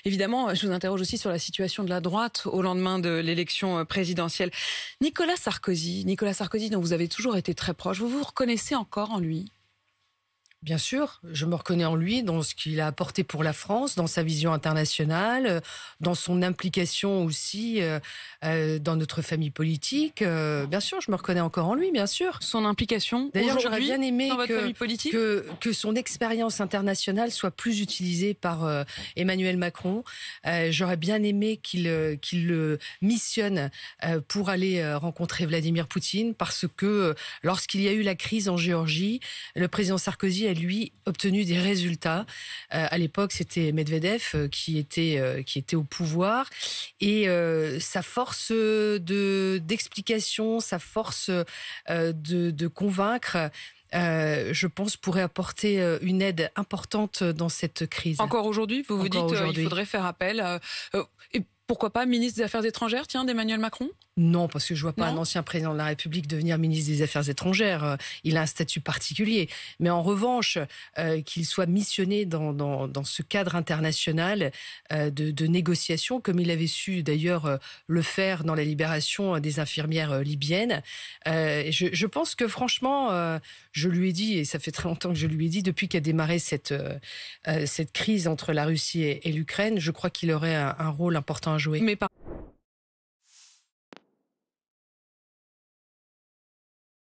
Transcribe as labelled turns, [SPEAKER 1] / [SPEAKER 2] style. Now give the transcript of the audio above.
[SPEAKER 1] Évidemment, je vous interroge aussi sur la situation de la droite au lendemain de l'élection présidentielle. Nicolas Sarkozy, dont vous avez toujours été très proche, vous vous reconnaissez encore en lui?
[SPEAKER 2] Bien sûr, je me reconnais en lui, dans ce qu'il a apporté pour la France, dans sa vision internationale, dans son implication aussi dans notre famille politique. Bien sûr, je me reconnais encore en lui, bien sûr.
[SPEAKER 1] Son implication
[SPEAKER 2] D'ailleurs, j'aurais
[SPEAKER 1] aujourd'hui
[SPEAKER 2] bien aimé
[SPEAKER 1] dans votre famille politique?
[SPEAKER 2] que son expérience internationale soit plus utilisée par Emmanuel Macron. J'aurais bien aimé qu'il le missionne pour aller rencontrer Vladimir Poutine, parce que lorsqu'il y a eu la crise en Géorgie, le président Sarkozy a, lui, obtenu des résultats. À l'époque, c'était Medvedev qui était au pouvoir. Et sa force d'explication, sa force de convaincre, je pense, pourrait apporter une aide importante dans cette crise.
[SPEAKER 1] Encore aujourd'hui, vous vous dites qu'il faudrait faire appel et pourquoi pas ministre des Affaires étrangères, d'Emmanuel Macron?
[SPEAKER 2] Non, parce que je vois pas
[SPEAKER 1] Non.
[SPEAKER 2] un ancien président de la République devenir ministre des Affaires étrangères. Il a un statut particulier. Mais en revanche, qu'il soit missionné dans ce cadre international de négociation, comme il avait su d'ailleurs le faire dans la libération des infirmières libyennes. Je pense que franchement, je lui ai dit, et ça fait très longtemps que je lui ai dit, depuis qu'a démarré cette crise entre la Russie et l'Ukraine, je crois qu'il aurait un rôle important à jouer.
[SPEAKER 1] Mais